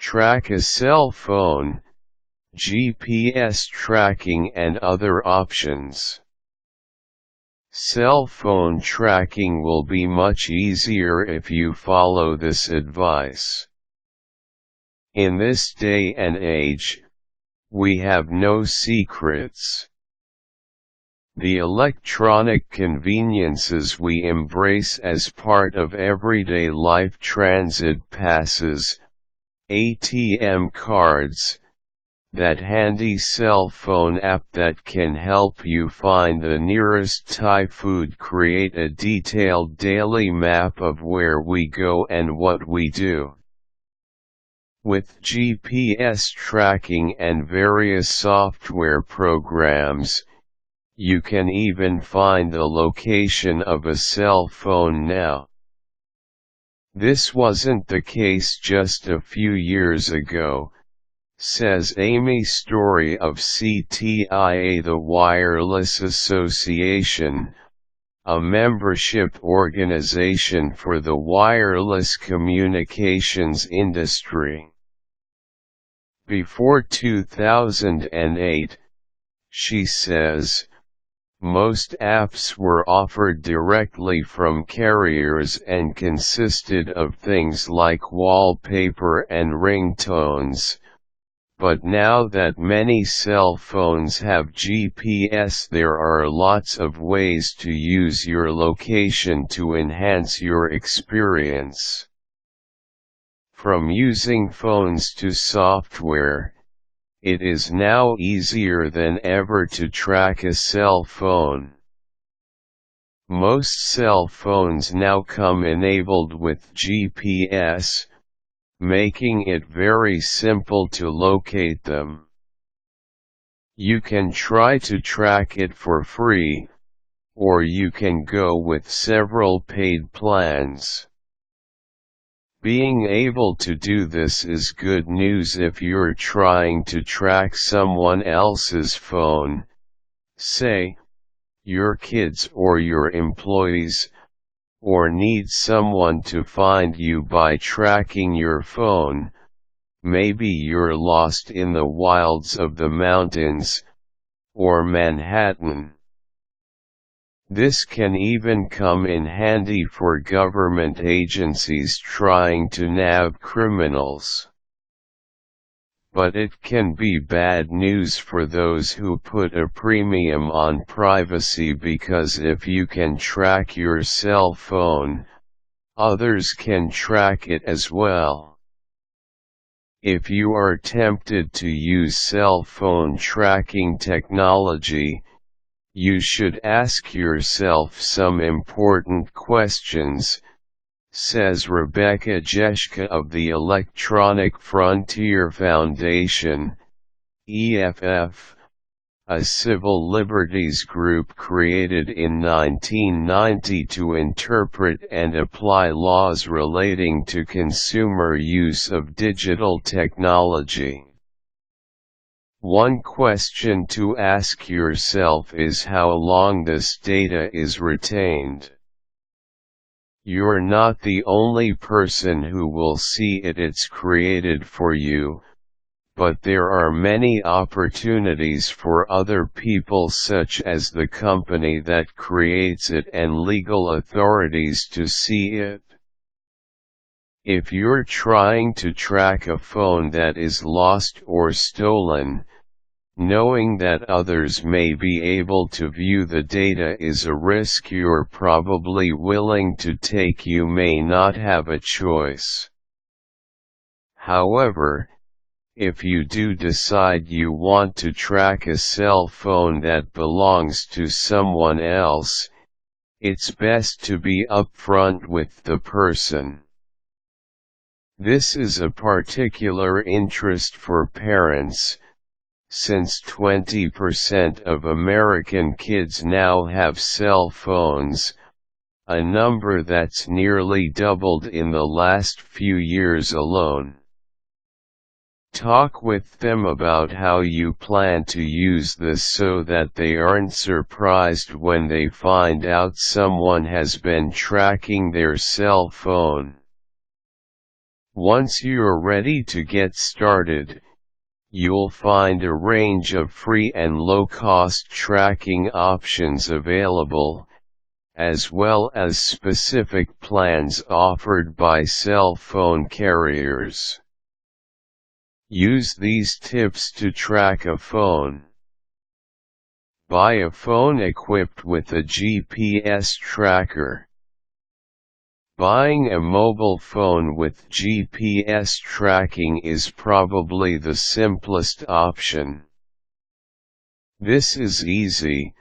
Track a cell phone, GPS tracking and other options. Cell phone tracking will be much easier if you follow this advice. In this day and age, we have no secrets. The electronic conveniences we embrace as part of everyday life, transit passes, ATM cards, that handy cell phone app that can help you find the nearest Thai food, create a detailed daily map of where we go and what we do. With GPS tracking and various software programs, you can even find the location of a cell phone now. This wasn't the case just a few years ago, says Amy Story of CTIA, the Wireless Association, a membership organization for the wireless communications industry. Before 2008, she says, most apps were offered directly from carriers and consisted of things like wallpaper and ringtones. But now that many cell phones have GPS, there are lots of ways to use your location to enhance your experience. From using phones to software, it is now easier than ever to track a cell phone. Most cell phones now come enabled with GPS, making it very simple to locate them. You can try to track it for free, or you can go with several paid plans. Being able to do this is good news if you're trying to track someone else's phone, say, your kids or your employees, or need someone to find you by tracking your phone. Maybe you're lost in the wilds of the mountains, or Manhattan. This can even come in handy for government agencies trying to nab criminals. But it can be bad news for those who put a premium on privacy, because if you can track your cell phone, others can track it as well. If you are tempted to use cell phone tracking technology, you should ask yourself some important questions, says Rebecca Jeschke of the Electronic Frontier Foundation, EFF, a civil liberties group created in 1990 to interpret and apply laws relating to consumer use of digital technology. One question to ask yourself is how long this data is retained. You're not the only person who will see it. It's created for you, but there are many opportunities for other people, such as the company that creates it and legal authorities to see it. If you're trying to track a phone that is lost or stolen, knowing that others may be able to view the data is a risk you're probably willing to take. You may not have a choice. However, if you do decide you want to track a cell phone that belongs to someone else, it's best to be upfront with the person. This is a particular interest for parents, since 20% of American kids now have cell phones, a number that's nearly doubled in the last few years alone. Talk with them about how you plan to use this so that they aren't surprised when they find out someone has been tracking their cell phone. Once you're ready to get started, you'll find a range of free and low-cost tracking options available, as well as specific plans offered by cell phone carriers. Use these tips to track a phone. Buy a phone equipped with a GPS tracker. Buying a mobile phone with GPS tracking is probably the simplest option. This is easy,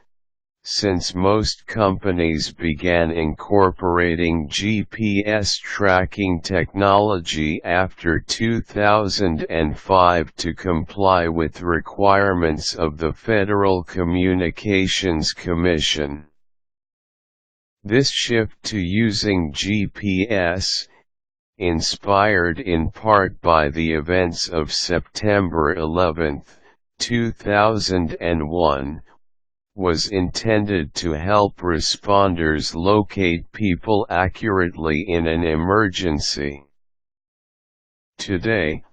since most companies began incorporating GPS tracking technology after 2005 to comply with requirements of the Federal Communications Commission. This shift to using GPS, inspired in part by the events of September 11, 2001, was intended to help responders locate people accurately in an emergency. Today,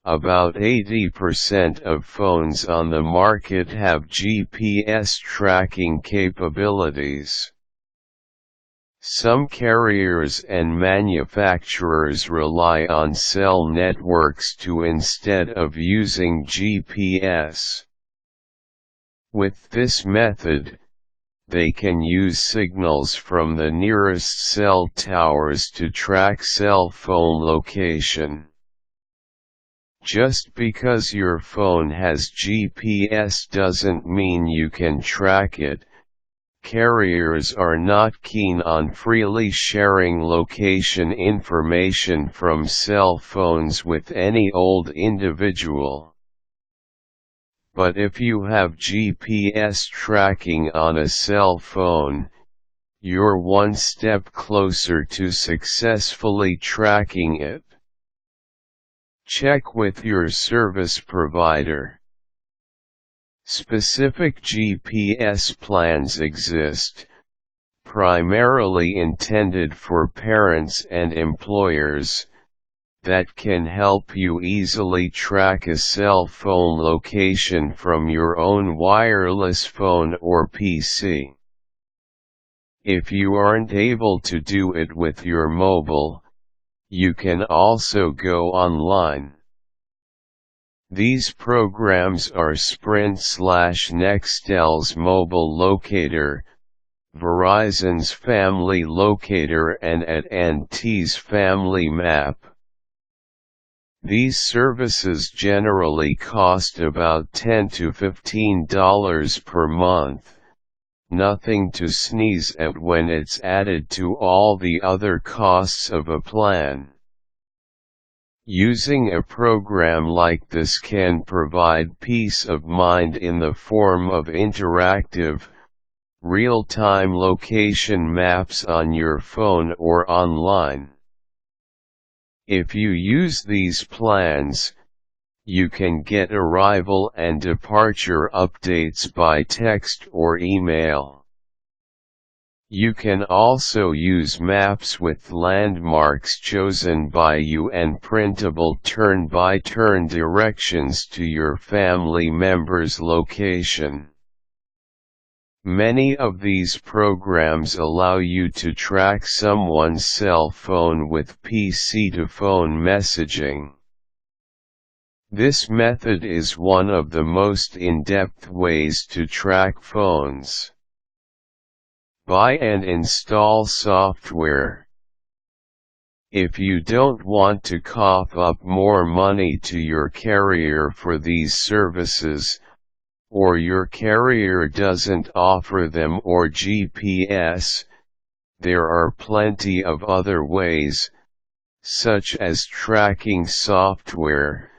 about 80% of phones on the market have GPS tracking capabilities. Some carriers and manufacturers rely on cell networks instead of using GPS. With this method, they can use signals from the nearest cell towers to track cell phone location. Just because your phone has GPS doesn't mean you can track it. Carriers are not keen on freely sharing location information from cell phones with any old individual. But if you have GPS tracking on a cell phone, you're one step closer to successfully tracking it. Check with your service provider. Specific GPS plans exist, primarily intended for parents and employers, that can help you easily track a cell phone location from your own wireless phone or PC. If you aren't able to do it with your mobile, you can also go online. These programs are Sprint/Nextel's Mobile Locator, Verizon's Family Locator, and AT&T's Family Map. These services generally cost about $10 to $15 per month, nothing to sneeze at when it's added to all the other costs of a plan. Using a program like this can provide peace of mind in the form of interactive, real-time location maps on your phone or online. If you use these plans, you can get arrival and departure updates by text or email. You can also use maps with landmarks chosen by you and printable turn-by-turn directions to your family member's location. Many of these programs allow you to track someone's cell phone with PC-to-phone messaging. This method is one of the most in-depth ways to track phones. Buy and install software. If you don't want to cough up more money to your carrier for these services, or your carrier doesn't offer them or GPS, there are plenty of other ways, such as tracking software,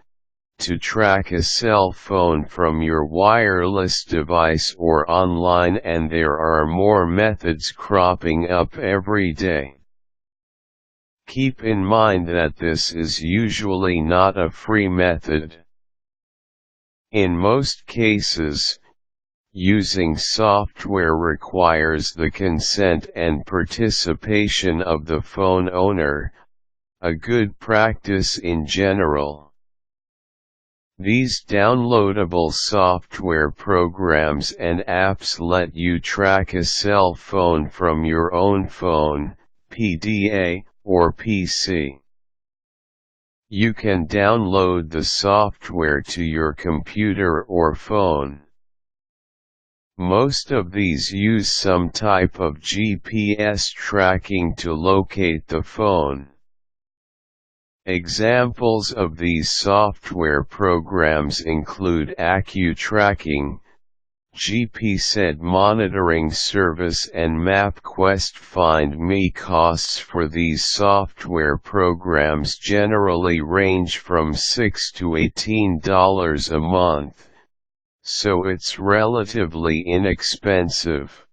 to track a cell phone from your wireless device or online, and there are more methods cropping up every day. Keep in mind that this is usually not a free method. In most cases, using software requires the consent and participation of the phone owner, a good practice in general. These downloadable software programs and apps let you track a cell phone from your own phone, PDA, or PC. You can download the software to your computer or phone. Most of these use some type of GPS tracking to locate the phone. Examples of these software programs include AccuTracking, GPZ monitoring service, and MapQuest. Find Me. Costs for these software programs generally range from $6 to $18 a month, so it's relatively inexpensive.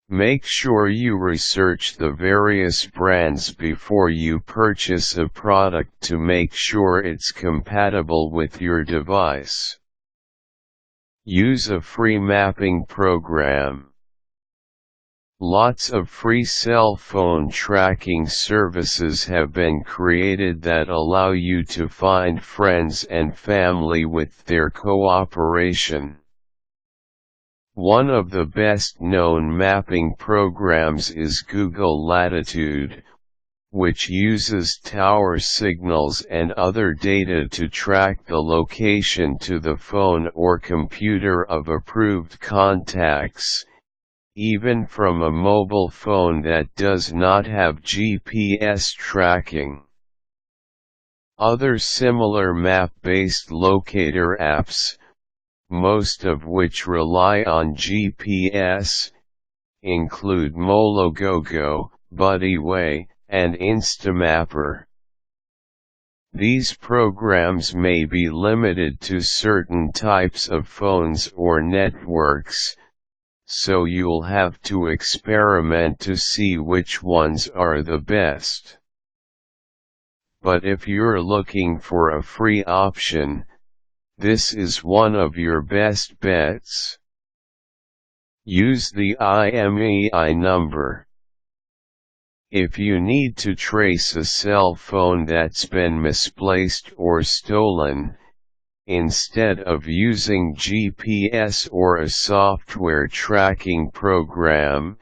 Make sure you research the various brands before you purchase a product to make sure it's compatible with your device. Use a free mapping program. Lots of free cell phone tracking services have been created that allow you to find friends and family with their cooperation. One of the best-known mapping programs is Google Latitude, which uses tower signals and other data to track the location to the phone or computer of approved contacts, even from a mobile phone that does not have GPS tracking. Other similar map-based locator apps, most of which rely on GPS, include Mologogo, Buddyway, and Instamapper. These programs may be limited to certain types of phones or networks, so you'll have to experiment to see which ones are the best. But if you're looking for a free option, this is one of your best bets. Use the IMEI number. If you need to trace a cell phone that's been misplaced or stolen, instead of using GPS or a software tracking program,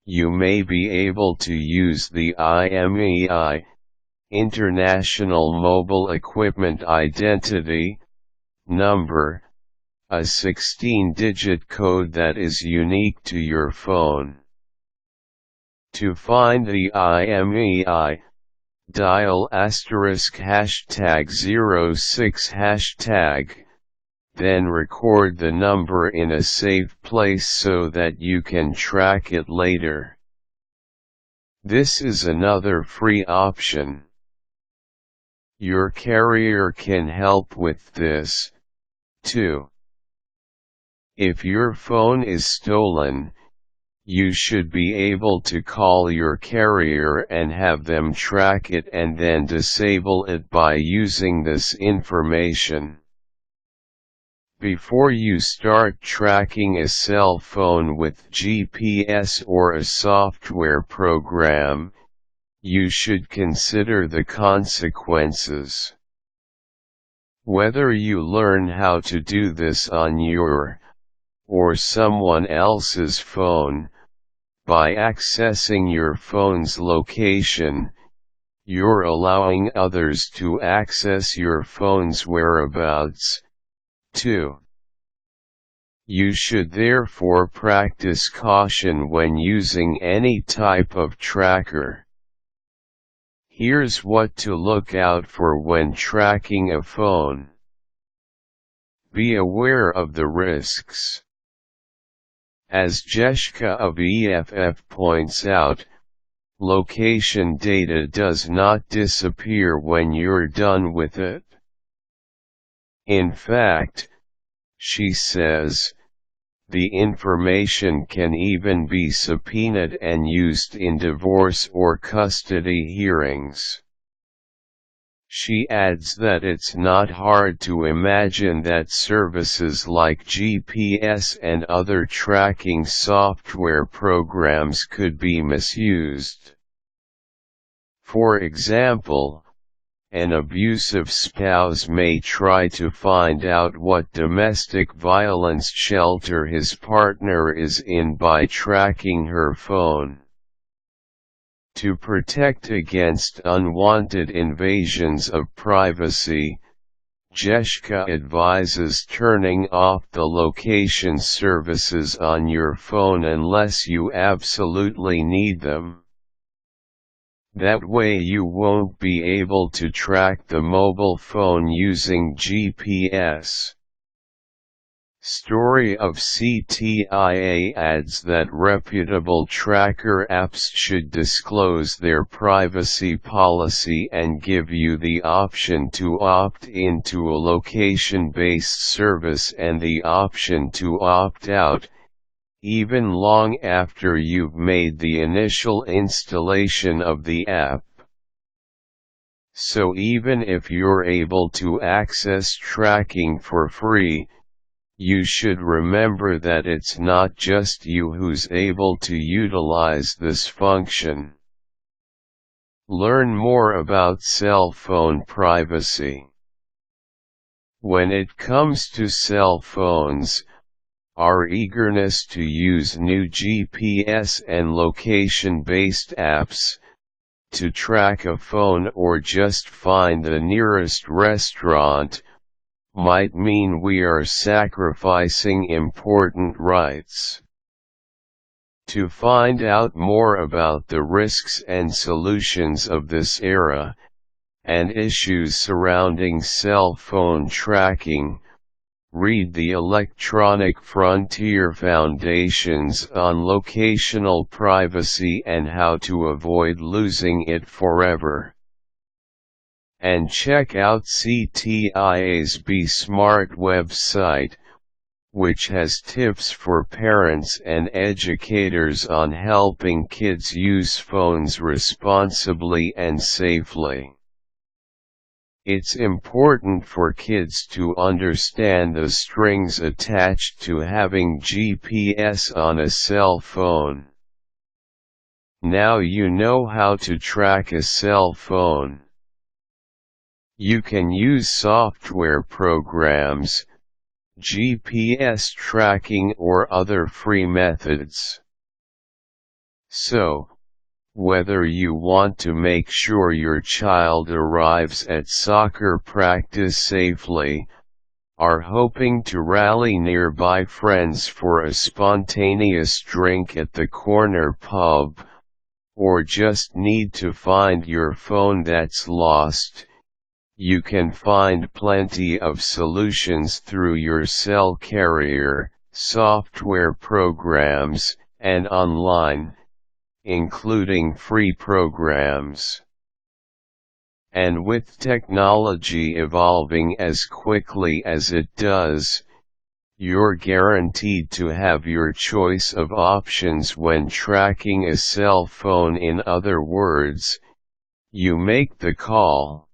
you may be able to use the IMEI, International Mobile Equipment Identity number, a 16-digit code that is unique to your phone. To find the IMEI, dial *#06#, then record the number in a safe place so that you can track it later. This is another free option. Your carrier can help with this, too. If your phone is stolen, you should be able to call your carrier and have them track it and then disable it by using this information. Before you start tracking a cell phone with GPS or a software program, you should consider the consequences. Whether you learn how to do this on your or someone else's phone, by accessing your phone's location, you're allowing others to access your phone's whereabouts, too. You should therefore practice caution when using any type of tracker. Here's what to look out for when tracking a phone. Be aware of the risks. As Jeshka of EFF points out, location data does not disappear when you're done with it. In fact, she says, the information can even be subpoenaed and used in divorce or custody hearings. She adds that it's not hard to imagine that services like GPS and other tracking software programs could be misused. For example, an abusive spouse may try to find out what domestic violence shelter his partner is in by tracking her phone. To protect against unwanted invasions of privacy, Jeshka advises turning off the location services on your phone unless you absolutely need them. That way you won't be able to track the mobile phone using GPS. Story of CTIA adds that reputable tracker apps should disclose their privacy policy and give you the option to opt into a location-based service and the option to opt out, even long after you've made the initial installation of the app. So even if you're able to access tracking for free, you should remember that it's not just you who's able to utilize this function. Learn more about cell phone privacy. When it comes to cell phones, our eagerness to use new GPS and location-based apps, to track a phone or just find the nearest restaurant, might mean we are sacrificing important rights. To find out more about the risks and solutions of this era, and issues surrounding cell phone tracking, read the Electronic Frontier Foundation's on locational privacy and how to avoid losing it forever. And check out CTIA's Be Smart website, which has tips for parents and educators on helping kids use phones responsibly and safely. It's important for kids to understand the strings attached to having GPS on a cell phone. Now you know how to track a cell phone. You can use software programs, GPS tracking or other free methods. So, whether you want to make sure your child arrives at soccer practice safely, are hoping to rally nearby friends for a spontaneous drink at the corner pub, or just need to find your phone that's lost, you can find plenty of solutions through your cell carrier, software programs, and online, including free programs. And with technology evolving as quickly as it does, you're guaranteed to have your choice of options when tracking a cell phone. In other words, you make the call.